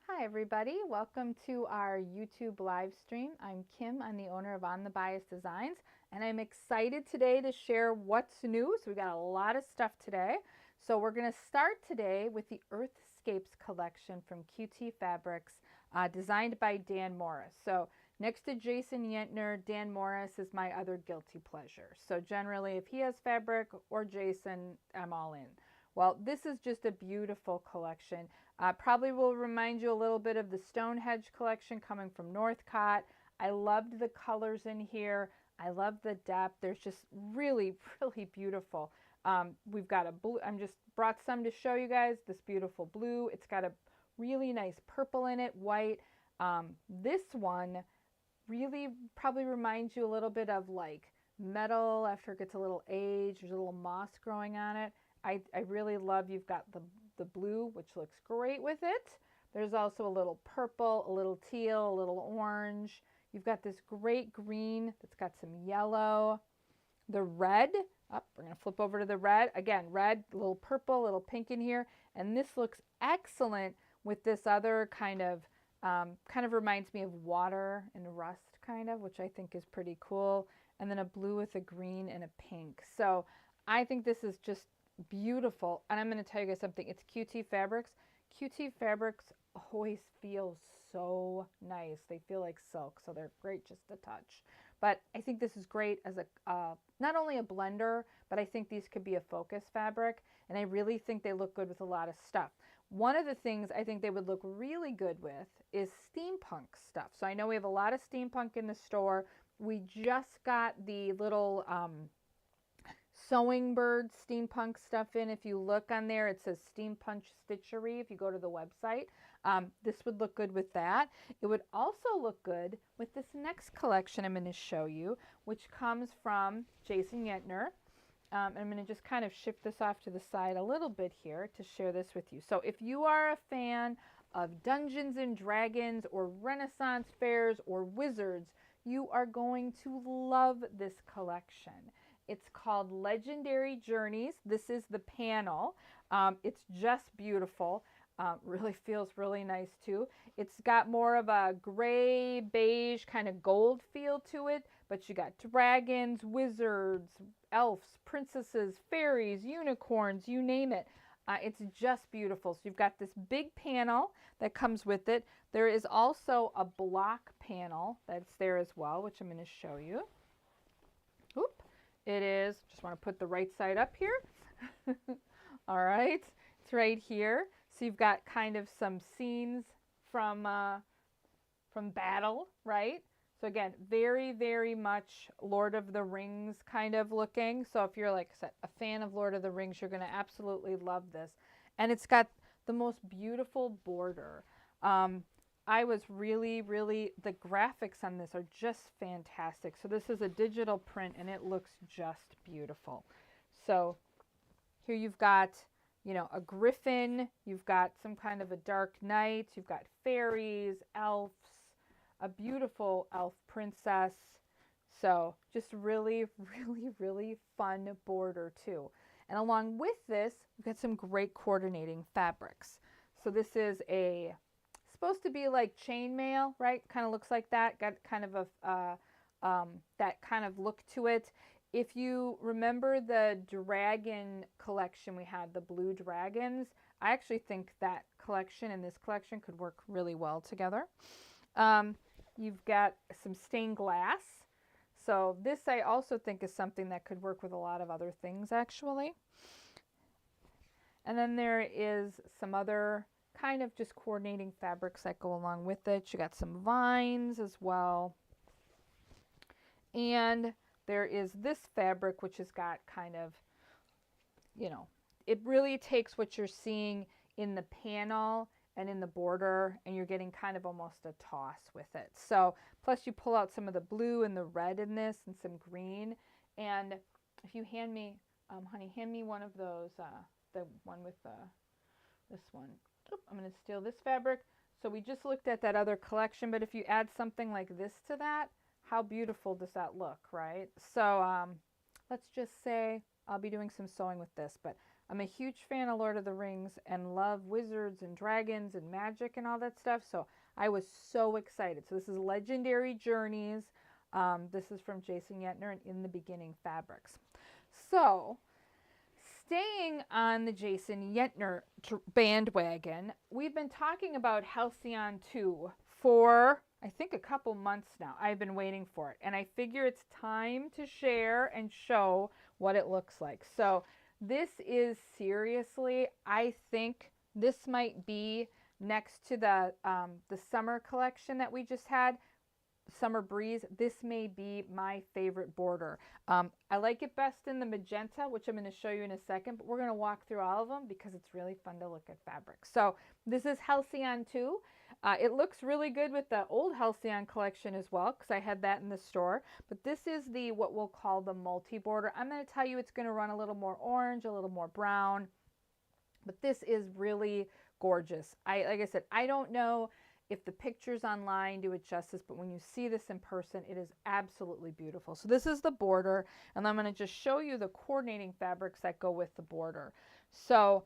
Hi everybody, welcome to our YouTube live stream. I'm Kim, I'm the owner of On the Bias Designs, and I'm excited today to share what's new. So we got a lot of stuff today. So we're going to start today with the Earthscapes collection from QT Fabrics, designed by Dan Morris. So next to Jason Yentner, Dan Morris is my other guilty pleasure. So generally if he has fabric or Jason, I'm all in. Well, this is just a beautiful collection. Probably will remind you a little bit of the Stonehenge collection coming from Northcott. I loved the colors in here. I love the depth. There's just really, really beautiful. We've got a blue, I'm just brought some to show you guys, this beautiful blue. It's got a really nice purple in it, white. This one really probably reminds you a little bit of like metal after it gets a little aged. There's a little moss growing on it. I really love, you've got the blue, which looks great with it. There's also a little purple, a little teal, a little orange. You've got this great green that's got some yellow. The red, we're going to flip over to the red. Again, red, a little purple, a little pink in here. And this looks excellent with this other kind of reminds me of water and rust kind of, which I think is pretty cool. And then a blue with a green and a pink. So I think this is just beautiful. And I'm going to tell you guys something. It's QT Fabrics. QT Fabrics always feel so nice. They feel like silk, so they're great just to touch. But I think this is great as a not only a blender, but I think these could be a focus fabric. And I really think they look good with a lot of stuff. One of the things I think they would look really good with is steampunk stuff. So I know we have a lot of steampunk in the store. We just got the little Sewing Bird steampunk stuff in. If you look on there, it says Steampunk Stitchery. If you go to the website, this would look good with that. It would also look good with this next collection I'm going to show you, which comes from Jason Yentner. I'm going to just kind of shift this off to the side a little bit here to share this with you. So if you are a fan of Dungeons and Dragons or Renaissance fairs or wizards, you are going to love this collection. It's called Legendary Journeys. This is the panel. It's just beautiful. Really feels really nice too. It's got more of a gray, beige, kind of gold feel to it, but you got dragons, wizards, elves, princesses, fairies, unicorns, you name it. It's just beautiful. So you've got this big panel that comes with it. There is also a block panel that's there as well, which I'm going to show you. Oop. It is, just want to put the right side up here. All right, it's right here. So you've got kind of some scenes from battle, right? So again, very, very much Lord of the Rings kind of looking. So if you're like I said, a fan of Lord of the Rings, you're going to absolutely love this. And it's got the most beautiful border. I was really, the graphics on this are just fantastic. So this is a digital print and it looks just beautiful. So here you've got, you know, a griffin, you've got some kind of a dark knight, you've got fairies, elves, a beautiful elf princess. So just really, really fun border too. And along with this, we've got some great coordinating fabrics. So this is supposed to be like chainmail, right? Kind of looks like that. Got kind of a that kind of look to it. If you remember the dragon collection we had, the blue dragons, I actually think that collection and this collection could work really well together. You've got some stained glass. So this I also think is something that could work with a lot of other things actually. And then there is some other kind of just coordinating fabrics that go along with it. You got some vines as well. And there is this fabric which has got kind of, you know, it really takes what you're seeing in the panel and in the border and you're getting kind of almost a toss with it. So plus you pull out some of the blue and the red in this and some green. And if you hand me, honey, hand me one of those, the one with this one. Oop, I'm going to steal this fabric. So we just looked at that other collection, but if you add something like this to that, how beautiful does that look, right? So let's just say I'll be doing some sewing with this, but I'm a huge fan of Lord of the Rings and love wizards and dragons and magic and all that stuff. So I was so excited. So this is Legendary Journeys. This is from Jason Yetner and In the Beginning Fabrics. So staying on the Jason Yetner bandwagon, we've been talking about Halcyon 2 for, I think, a couple months now. I've been waiting for it, and I figure it's time to share and show what it looks like. So this is seriously, I think this might be next to the summer collection that we just had, Summer Breeze. This may be my favorite border. I like it best in the magenta, which I'm going to show you in a second, but we're going to walk through all of them because it's really fun to look at fabric. So this is Halcyon 2. It looks really good with the old Halcyon collection as well, because I had that in the store. But this is the what we'll call the multi-border. I'm going to tell you it's going to run a little more orange, a little more brown, but this is really gorgeous. Like I said, I don't know if the pictures online do it justice, but when you see this in person, it is absolutely beautiful. So this is the border, and I'm going to just show you the coordinating fabrics that go with the border. So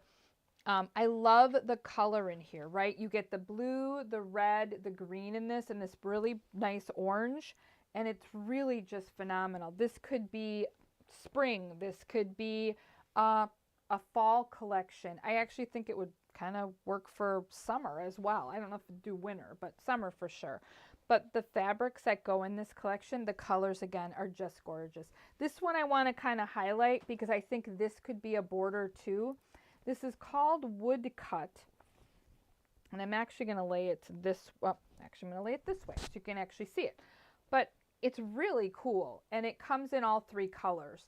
I love the color in here, right? You get the blue, the red, the green in this, and this really nice orange, and it's really just phenomenal. This could be spring. This could be a fall collection. I actually think it would kind of work for summer as well. I don't know if it'd do winter, but summer for sure. But the fabrics that go in this collection, the colors again are just gorgeous. This one I want to kind of highlight because I think this could be a border too. This is called Woodcut, and I'm actually going to lay it this, well, actually I'm going to lay it this way so you can actually see it. But it's really cool, and it comes in all three colors,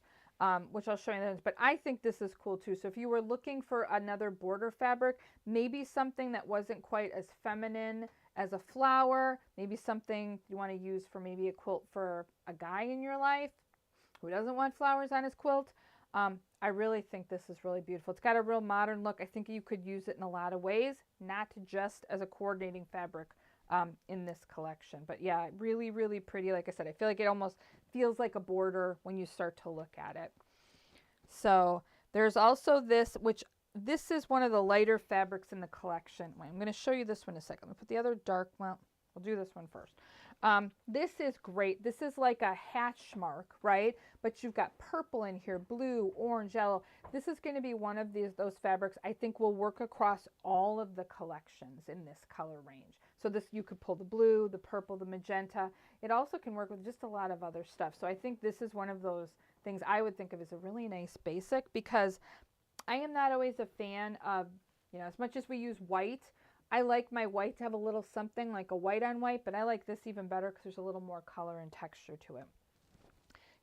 which I'll show you in. But I think this is cool too. So if you were looking for another border fabric, maybe something that wasn't quite as feminine as a flower, maybe something you want to use for maybe a quilt for a guy in your life who doesn't want flowers on his quilt, I really think this is really beautiful. It's got a real modern look. I think you could use it in a lot of ways, not just as a coordinating fabric in this collection. But yeah, really, really pretty. Like I said, I feel like it almost feels like a border when you start to look at it. So there's also this, which this is one of the lighter fabrics in the collection. Wait, I'm going to show you this one in a second. Let me put the other dark, well, we'll do this one first. This is great. This is like a hatch mark, right? But you've got purple in here, blue, orange, yellow. This is going to be one of those fabrics I think will work across all of the collections in this color range. So this, you could pull the blue, the purple, the magenta. It also can work with just a lot of other stuff. So I think this is one of those things I would think of as a really nice basic, because I am not always a fan of, you know, as much as we use white, I like my white to have a little something like a white on white, but I like this even better because there's a little more color and texture to it.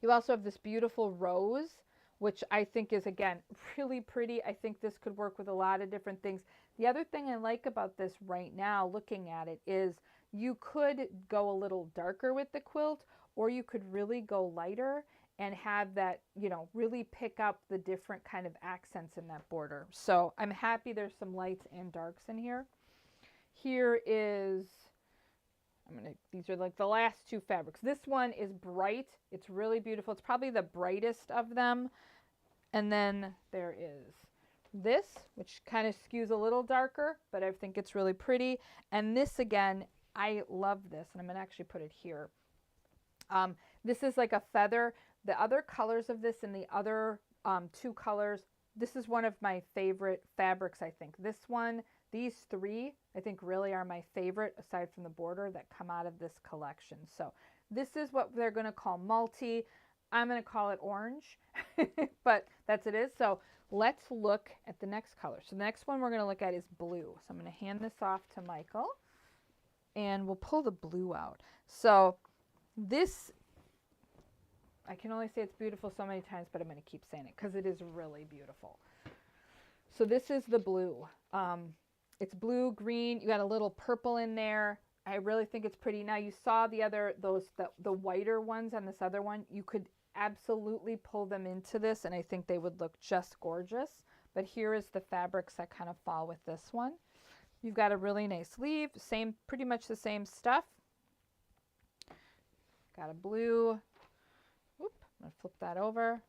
You also have this beautiful rose, which I think is, again, really pretty. I think this could work with a lot of different things. The other thing I like about this right now, looking at it, is you could go a little darker with the quilt, or you could really go lighter and have that, you know, really pick up the different kind of accents in that border. So I'm happy there's some lights and darks in here. Here is, these are like the last two fabrics. This one is bright. It's really beautiful. It's probably the brightest of them. And then there is this, which kind of skews a little darker, but I think it's really pretty. And this, again, I love this, and I'm going to actually put it here. This is like a feather. The other colors of this and the other two colors, this is one of my favorite fabrics, I think. This one, these three, I think really are my favorite, aside from the border, that come out of this collection. So this is what they're going to call multi. I'm going to call it orange, but that's it is. So let's look at the next color. So the next one we're going to look at is blue. So I'm going to hand this off to Michael, and we'll pull the blue out. So this, I can only say it's beautiful so many times, but I'm going to keep saying it because it is really beautiful. So this is the blue. It's blue, green. You got a little purple in there. I really think it's pretty. Now you saw the other, the whiter ones on this other one. You could absolutely pull them into this, and I think they would look just gorgeous. But here is the fabrics that kind of fall with this one. You've got a really nice sleeve, pretty much the same stuff. Got a blue. Oop, I'm gonna flip that over.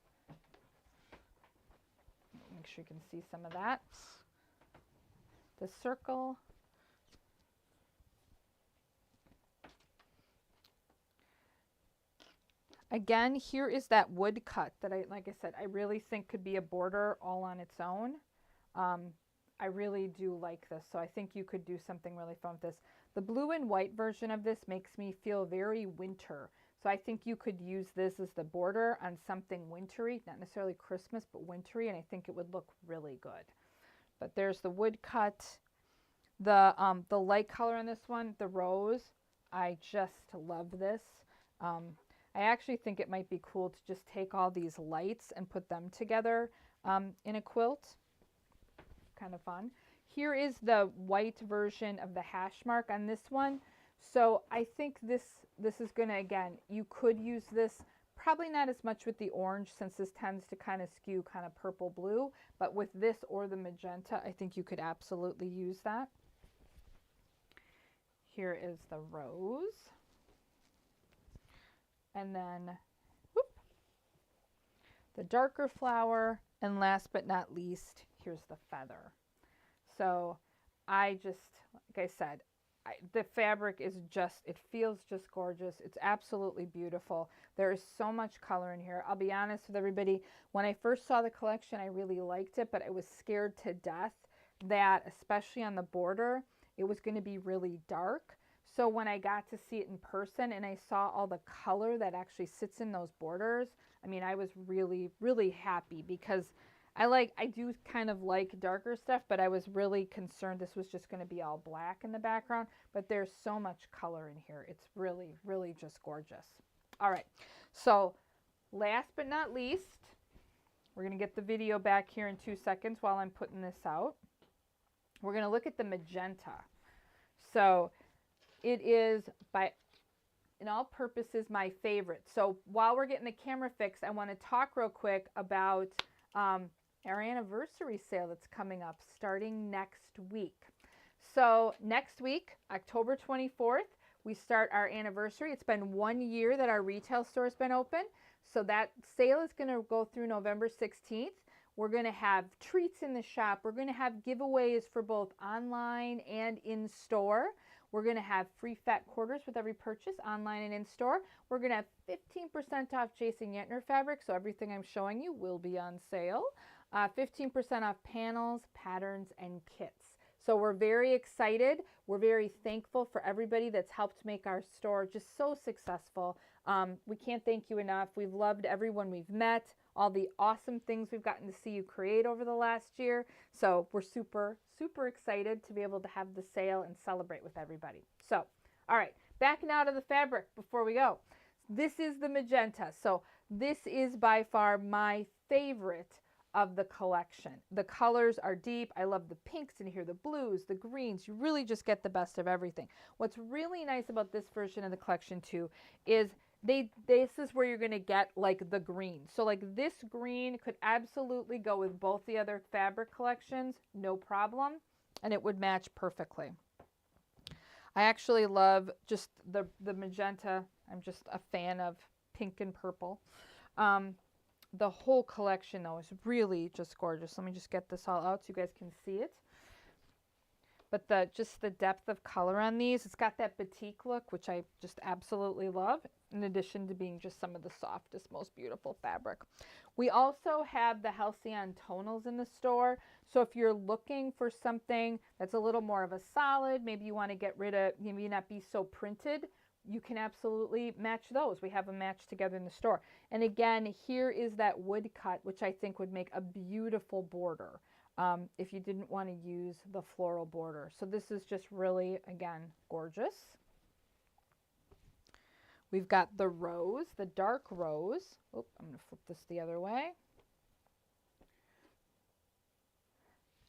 Make sure you can see some of that. The circle. Again, here is that wood cut that like I said, I really think could be a border all on its own. I really do like this, so I think you could do something really fun with this. The blue and white version of this makes me feel very winter. So I think you could use this as the border on something wintry, not necessarily Christmas, but wintry, and I think it would look really good. But there's the wood cut. The light color on this one, the rose, I just love this. I actually think it might be cool to just take all these lights and put them together in a quilt. Kind of fun. Here is the white version of the hash mark on this one. So I think this is going to, again, you could use this, probably not as much with the orange since this tends to kind of skew kind of purple blue, but with this or the magenta, I think you could absolutely use that. Here is the rose. And then whoop, the darker flower, and last but not least, here's the feather. So I just, like I said, the fabric is just, it feels just gorgeous. It's absolutely beautiful. There is so much color in here. I'll be honest with everybody, when I first saw the collection, I really liked it, but I was scared to death that, especially on the border, it was going to be really dark. So when I got to see it in person and I saw all the color that actually sits in those borders, I mean, I was really, really happy because I do kind of like darker stuff, but I was really concerned this was just going to be all black in the background, but there's so much color in here. It's really, really just gorgeous. All right, so last but not least, we're going to get the video back here in 2 seconds while I'm putting this out. We're going to look at the magenta. So it is, by in all purposes, my favorite. So while we're getting the camera fixed, I want to talk real quick about our anniversary sale that's coming up starting next week. So next week, October 24th, we start our anniversary. It's been 1 year that our retail store has been open. So that sale is going to go through November 16th. We're going to have treats in the shop. We're going to have giveaways for both online and in store. We're going to have free fat quarters with every purchase online and in store. We're going to have 15% off Jason Yentner fabric, so everything I'm showing you will be on sale. 15% off panels, patterns, and kits. So we're very excited. We're very thankful for everybody that's helped make our store just so successful. We can't thank you enough. We've loved everyone we've met, all the awesome things we've gotten to see you create over the last year. So we're super, super excited to be able to have the sale and celebrate with everybody. So, all right, backing out of the fabric before we go. This is the magenta. So this is by far my favorite of the collection. The colors are deep. I love the pinks in here, the blues, the greens. You really just get the best of everything. What's really nice about this version of the collection too is this is where you're going to get like the green. So like this green could absolutely go with both the other fabric collections, no problem, and it would match perfectly. I actually love just the magenta. I'm just a fan of pink and purple. The whole collection, though, is really just gorgeous. Let me just get this all out so you guys can see it. But just the depth of color on these, it's got that batik look, which I just absolutely love, in addition to being just some of the softest, most beautiful fabric. We also have the Halcyon tonals in the store. So if you're looking for something that's a little more of a solid, maybe you want to get rid of, maybe not be so printed, you can absolutely match those. We have them matched together in the store. And again, here is that wood cut, which I think would make a beautiful border if you didn't want to use the floral border. So this is just really, again, gorgeous. We've got the rose, the dark rose. Oh, I'm going to flip this the other way.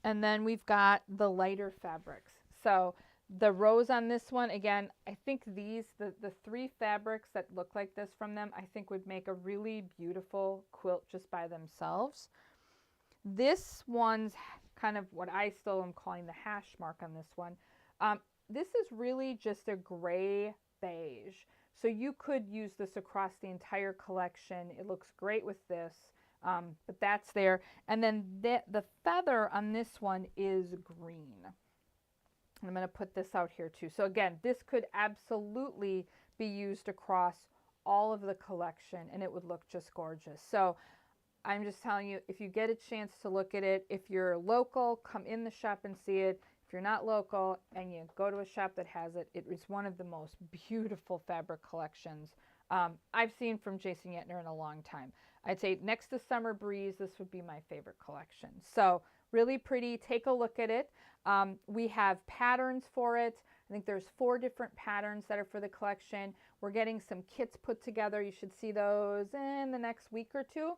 And then we've got the lighter fabrics. So the rose on this one, again, I think these, the three fabrics that look like this from them, I think would make a really beautiful quilt just by themselves. This one's kind of what I still am calling the hash mark on this one. This is really just a gray beige. So you could use this across the entire collection. It looks great with this. But that's there. And then the feather on this one is green. I'm going to put this out here too. So again, this could absolutely be used across all of the collection and it would look just gorgeous. So I'm just telling you, if you get a chance to look at it, if you're local, come in the shop and see it. If you're not local and you go to a shop that has it, it is one of the most beautiful fabric collections I've seen from Jason Yetner in a long time. I'd say next to Summer Breeze, this would be my favorite collection. So really pretty. Take a look at it. We have patterns for it. I think there's 4 different patterns that are for the collection. We're getting some kits put together. You should see those in the next week or 2.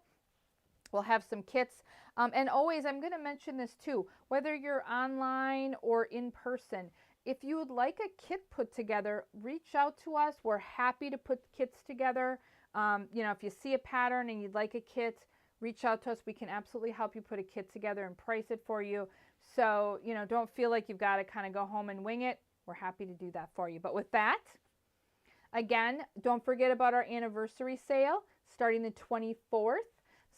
We'll have some kits. And always, I'm going to mention this too, whether you're online or in person, if you would like a kit put together, reach out to us. We're happy to put kits together. You know, if you see a pattern and you'd like a kit, reach out to us. We can absolutely help you put a kit together and price it for you. So, you know, don't feel like you've got to kind of go home and wing it. We're happy to do that for you. But with that, again, don't forget about our anniversary sale starting the 24th.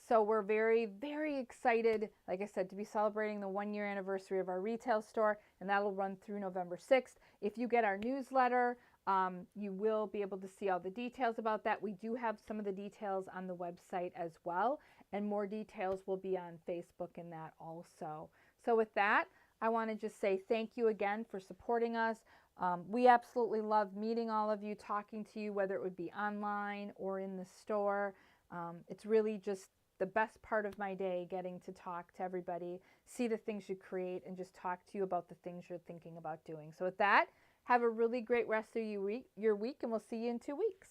So we're very, very excited, like I said, to be celebrating the 1-year anniversary of our retail store, and that'll run through November 6th. If you get our newsletter, you will be able to see all the details about that. We do have some of the details on the website as well, and more details will be on Facebook and that also. So with that, I want to just say thank you again for supporting us. We absolutely love meeting all of you, talking to you, whether it would be online or in the store. It's really just the best part of my day, getting to talk to everybody, see the things you create, and just talk to you about the things you're thinking about doing. So with that, have a really great rest of your week, and we'll see you in 2 weeks.